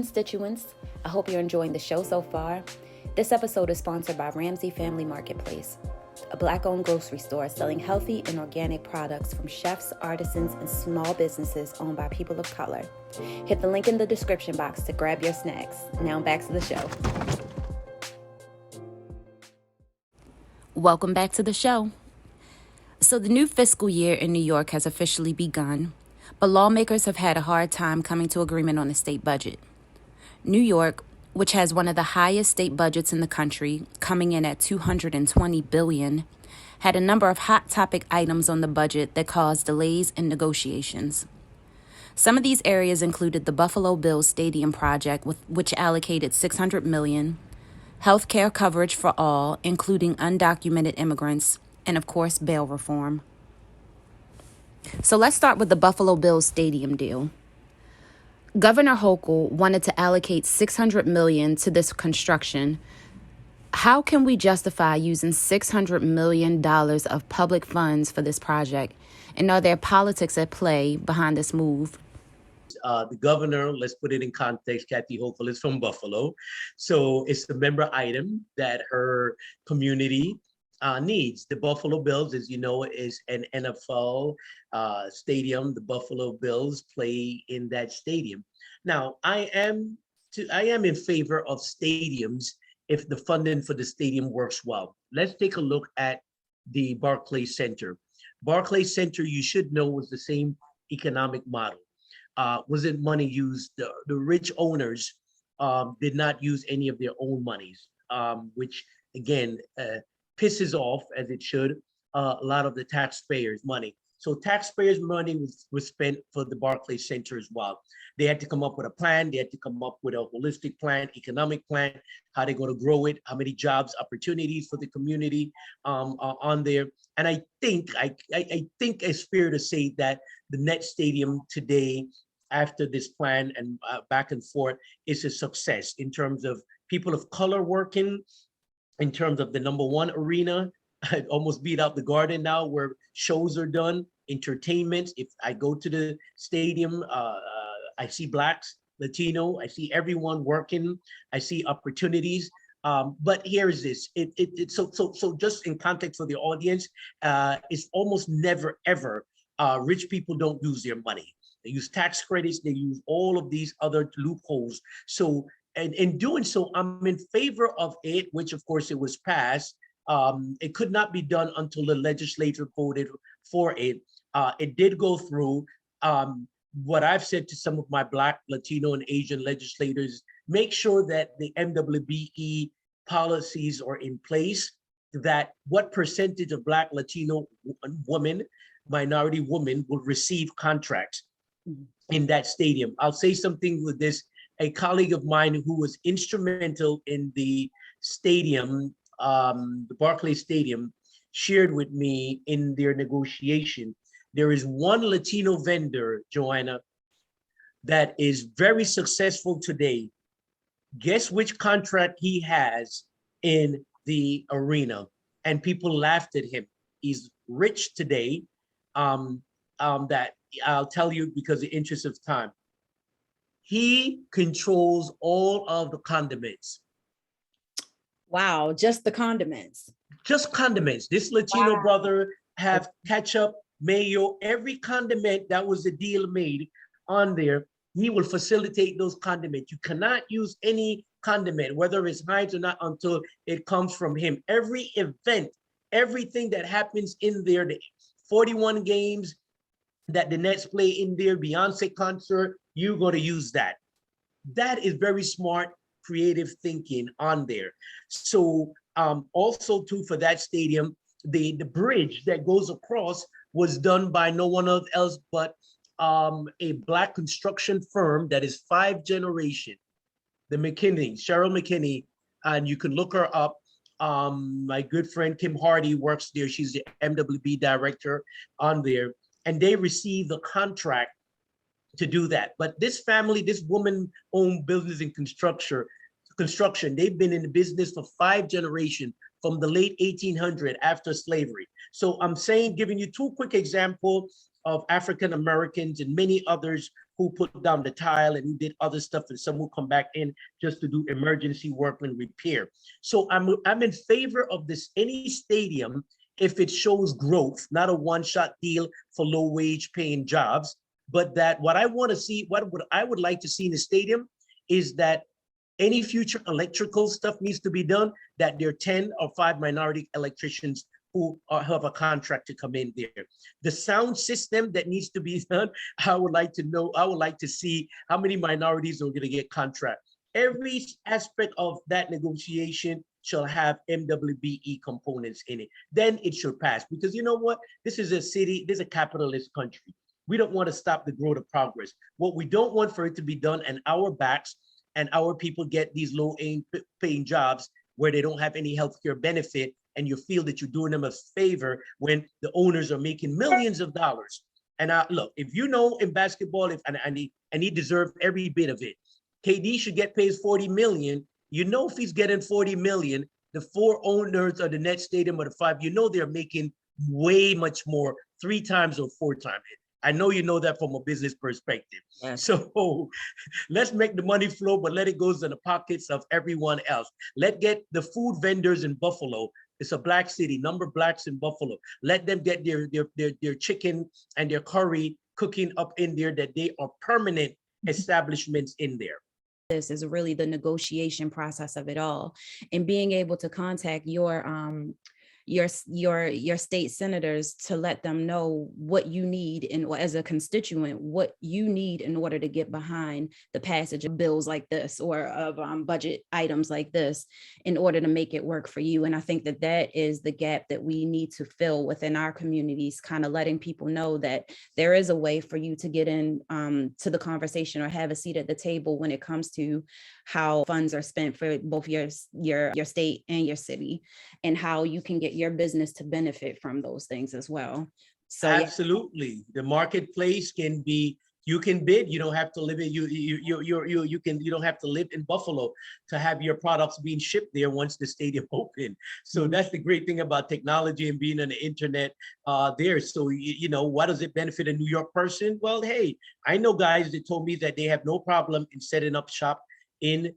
constituents. I hope you're enjoying the show so far. This episode is sponsored by Ramsey Family Marketplace, a Black-owned grocery store selling healthy and organic products from chefs, artisans, and small businesses owned by people of color. Hit the link in the description box to grab your snacks. Now back to the show. Welcome back to the show. So the new fiscal year in New York has officially begun, but lawmakers have had a hard time coming to agreement on the state budget. New York, which has one of the highest state budgets in the country, coming in at $220 billion, had a number of hot topic items on the budget that caused delays in negotiations. Some of these areas included the Buffalo Bills Stadium project, which allocated $600 million, health care coverage for all, including undocumented immigrants, and of course, bail reform. So let's start with the Buffalo Bills Stadium deal. Governor Hochul wanted to allocate $600 million to this construction. How can we justify using $600 million of public funds for this project? And are there politics at play behind this move? The governor, let's put it in context, Kathy Hochul is from Buffalo. So it's the member item that her community needs. The Buffalo Bills, as you know, is an NFL stadium. The Buffalo Bills play in that stadium. Now, I am in favor of stadiums if the funding for the stadium works well. Let's take a look at the Barclays Center. Barclays Center, you should know, was the same economic model. Wasn't money used? The rich owners did not use any of their own monies, which again pisses off, as it should, a lot of the taxpayers' money. So taxpayers' money was spent for the Barclays Center as well. They had to come up with a plan. They had to come up with a holistic plan, economic plan, how they're going to grow it, how many jobs, opportunities for the community on there. And I think it's fair to say that the Net Stadium today, after this plan and back and forth, is a success in terms of people of color working, in terms of the number one arena. I almost beat out the Garden now, where shows are done, entertainment. If I go to the stadium, I see Blacks, Latino, I see everyone working, I see opportunities. But here's this, so just in context for the audience, it's almost never ever, rich people don't use their money. They use tax credits, they use all of these other loopholes. So, and in doing so, I'm in favor of it, which of course it was passed. It could not be done until the legislature voted for it. It did go through. What I've said to some of my Black, Latino, and Asian legislators, make sure that the MWBE policies are in place, that what percentage of Black, Latino women, minority women will receive contracts in that stadium. I'll say something with this. A colleague of mine who was instrumental in the stadium, the Barclays Stadium, shared with me in their negotiation. There is one Latino vendor, Joanna, that is very successful today. Guess which contract he has in the arena? And people laughed at him. He's rich today. That I'll tell you because of the interest of time. He controls all of the condiments. Wow, just the condiments. Just condiments. This Latino brother have ketchup, mayo, every condiment that was a deal made on there. He will facilitate those condiments. You cannot use any condiment, whether it's Heinz or not, until it comes from him. Every event, everything that happens in there, the 41 games that the Nets play in there, Beyonce concert, you're going to use that. That is very smart, creative thinking on there. So also too, for that stadium, the bridge that goes across was done by no one else but a Black construction firm that is 5 generation, the McKinney, Cheryl McKinney, and you can look her up. My good friend Kim Hardy works there. She's the MWB director on there, and they received the contract to do that. But this family, this woman-owned business in construction, they've been in the business for 5 generations, from the late 1800s after slavery. So I'm saying, giving you two quick examples of African Americans and many others who put down the tile and who did other stuff, and some will come back in just to do emergency work and repair. So I'm in favor of this, any stadium, if it shows growth, not a one-shot deal for low-wage paying jobs, but that what I want to see, what I would like to see in the stadium is that any future electrical stuff needs to be done, that there are 10 or 5 minority electricians who have a contract to come in there. The sound system that needs to be done, I would like to know, I would like to see how many minorities are going to get contract. Every aspect of that negotiation shall have MWBE components in it. Then it should pass, because you know what? This is a city, this is a capitalist country. We don't want to stop the growth of progress. What we don't want for it to be done and our backs and our people get these low paying jobs where they don't have any healthcare benefit, and you feel that you're doing them a favor when the owners are making millions of dollars. And look, if you know in basketball, and he deserved every bit of it. KD should get paid 40 million. You know, if he's getting 40 million, the 4 owners of the Net Stadium or the 5, you know they're making way much more, 3 times or 4 times it. I know you know that from a business perspective. Yes. So let's make the money flow, but let it go in the pockets of everyone else. Let's get the food vendors in Buffalo. It's a black city, number of blacks in Buffalo. Let them get their chicken and their curry cooking up in there, that they are permanent establishments in there. This is really the negotiation process of it all, and being able to contact your state senators to let them know what you need, and as a constituent, what you need in order to get behind the passage of bills like this, or of budget items like this, in order to make it work for you. And I think that that is the gap that we need to fill within our communities, kind of letting people know that there is a way for you to get in to the conversation or have a seat at the table when it comes to how funds are spent for both your state and your city, and how you can get your business to benefit from those things as well. So absolutely, yeah. The marketplace can be, you can bid. You don't have to live in you don't have to live in Buffalo to have your products being shipped there once the stadium open. So that's the great thing about technology and being on the internet there. So you know, what does it benefit a New York person? Well, hey, I know guys that told me that they have no problem in setting up shop in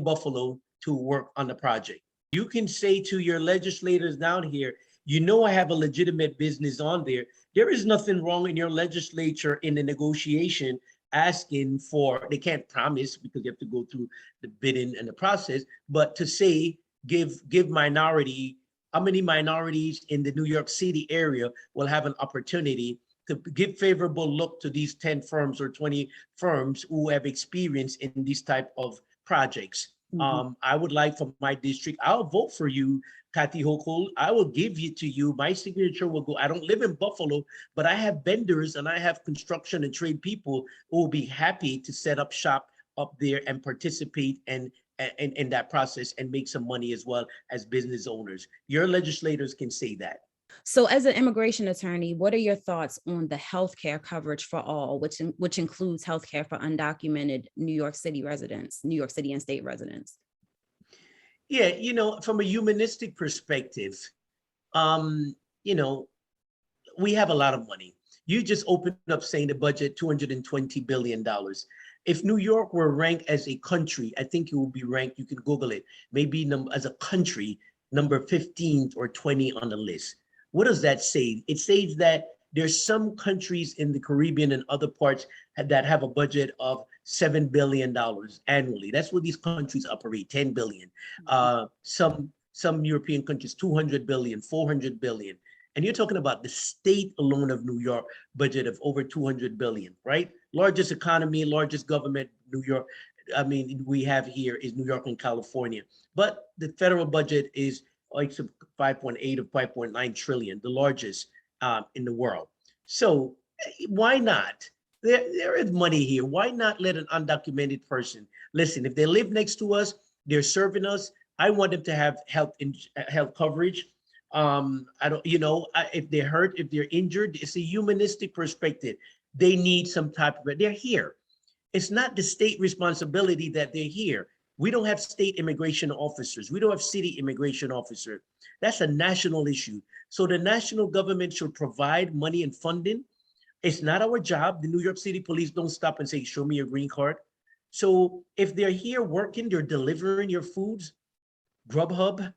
Buffalo to work on the project. You can say to your legislators down here, you know, I have a legitimate business on there. There is nothing wrong in your legislature in the negotiation asking for, they can't promise because you have to go through the bidding and the process, but to say, give minority, how many minorities in the New York City area will have an opportunity to give favorable look to these 10 firms or 20 firms who have experience in these type of projects. I would like for my district, I'll vote for you, Kathy Hochul. I will give it to you. My signature will go. I don't live in Buffalo, but I have vendors and I have construction and trade people who will be happy to set up shop up there and participate in that process and make some money as well as business owners. Your legislators can say that. So as an immigration attorney, what are your thoughts on the healthcare coverage for all, which includes healthcare for undocumented New York City residents, New York City and state residents? Yeah, you know, from a humanistic perspective, you know, we have a lot of money. You just opened up saying the budget, $220 billion. If New York were ranked as a country, I think it will be ranked, you can Google it, maybe as a country, number 15 or 20 on the list. What does that say? It says that there's some countries in the Caribbean and other parts that have a budget of $7 billion annually. That's what these countries operate, 10 billion. Some European countries, 200 billion, 400 billion. And you're talking about the state alone of New York budget of over 200 billion, right? Largest economy, largest government, New York. I mean, we have here is New York and California. But the federal budget is like 5.8 or 5.9 trillion, the largest in the world. So why not? There is money here. Why not let an undocumented person, listen, if they live next to us, they're serving us, I want them to have health coverage. I don't, you know, if they're hurt, if they're injured, it's a humanistic perspective. They need some type of, they're here. It's not the state responsibility that they're here. We don't have state immigration officers. We don't have city immigration officers. That's a national issue. So the national government should provide money and funding. It's not our job. The New York City Police don't stop and say, show me your green card. So if they're here working, they're delivering your foods, Grubhub,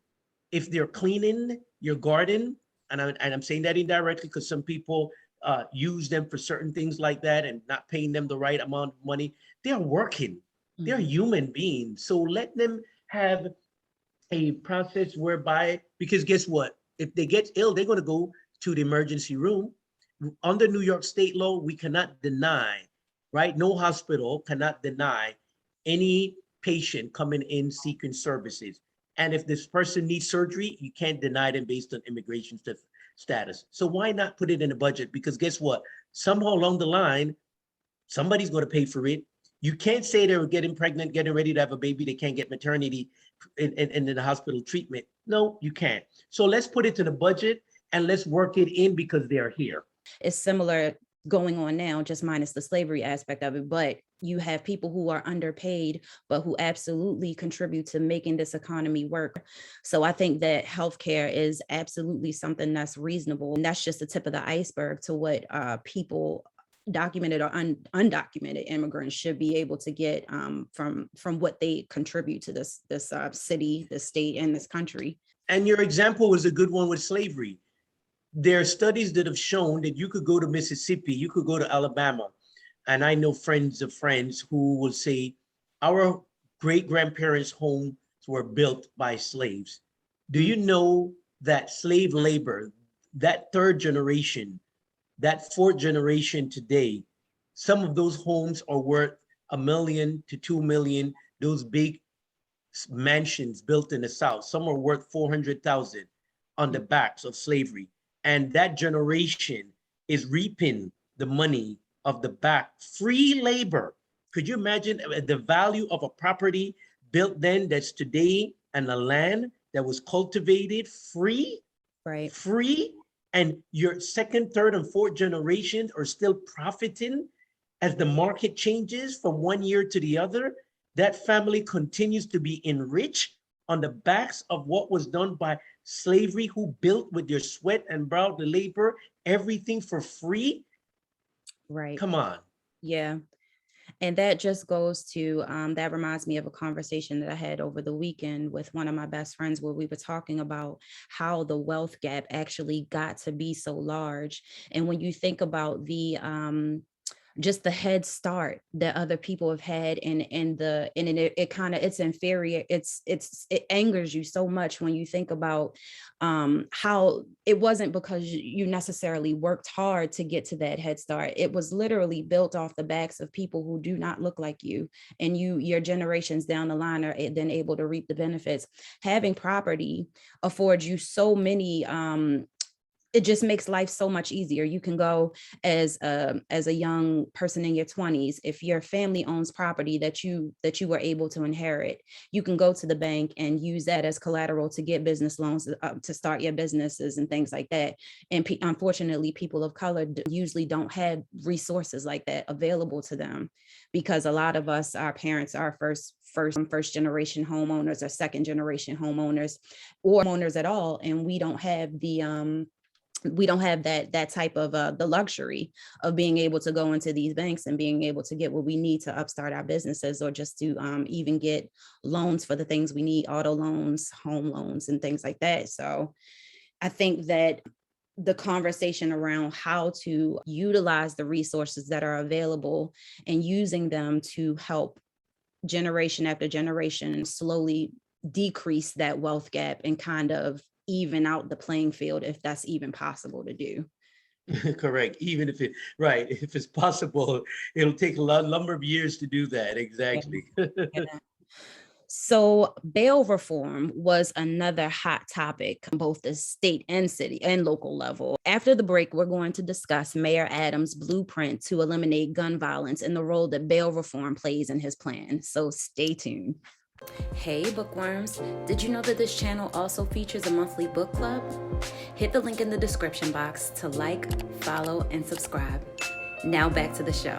if they're cleaning your garden, and I'm saying that indirectly because some people use them for certain things like that and not paying them the right amount of money, they're working. They're human beings. So let them have a process whereby, because guess what? If they get ill, they're going to go to the emergency room. Under New York state law, we cannot deny, right? No hospital cannot deny any patient coming in seeking services. And if this person needs surgery, you can't deny them based on immigration status. So why not put it in the budget? Because guess what? Somehow along the line, somebody's going to pay for it. You can't say they're getting pregnant, getting ready to have a baby, they can't get maternity in the hospital treatment. No, you can't. So let's put it to the budget and let's work it in because they're here. It's similar going on now, just minus the slavery aspect of it, but you have people who are underpaid, but who absolutely contribute to making this economy work. So I think that healthcare is absolutely something that's reasonable. And that's just the tip of the iceberg to what people, documented or undocumented immigrants, should be able to get from what they contribute to this city, this state, and this country. And your example was a good one with slavery. There are studies that have shown that you could go to Mississippi, you could go to Alabama, and I know friends of friends who will say, our great-grandparents' homes were built by slaves. Do you know that slave labor, that third generation, that fourth generation today, some of those homes are worth $1 million to $2 million, those big mansions built in the South. Some are worth $400,000 on the backs of slavery. And that generation is reaping the money of the back. Free labor. Could you imagine the value of a property built then that's today, and the land that was cultivated free? Right. Free. And your second, third, and fourth generations are still profiting as the market changes from one year to the other. That family continues to be enriched on the backs of what was done by slavery, who built with their sweat and brow, the labor, everything for free. Right. Come on. Yeah. And that just goes to, that reminds me of a conversation that I had over the weekend with one of my best friends, where we were talking about how the wealth gap actually got to be so large. And when you think about the, just the head start that other people have had, and it kind of, it's inferior. It angers you so much when you think about how it wasn't because you necessarily worked hard to get to that head start. It was literally built off the backs of people who do not look like you, and your generations down the line are then able to reap the benefits. Having property affords you so many it just makes life so much easier. You can go as a young person in your 20s, if your family owns property that you were able to inherit, you can go to the bank and use that as collateral to get business loans to start your businesses and things like that. And unfortunately, people of color usually don't have resources like that available to them, because a lot of us, our parents are first generation homeowners or second generation homeowners, or homeowners at all, and we don't have that type of the luxury of being able to go into these banks and being able to get what we need to upstart our businesses, or just to even get loans for the things we need, auto loans, home loans, and things like that. So I think that the conversation around how to utilize the resources that are available and using them to help generation after generation slowly decrease that wealth gap and kind of even out the playing field, if that's even possible to do. Correct. Even if if it's possible, it'll take a number of years to do that. Exactly. Yeah. So bail reform was another hot topic on both the state and city and local level. After the break, we're going to discuss Mayor Adams' blueprint to eliminate gun violence and the role that bail reform plays in his plan. So stay tuned. Hey bookworms, did you know that this channel also features a monthly book club? Hit the link in the description box to like, follow, and subscribe. Now back to the show.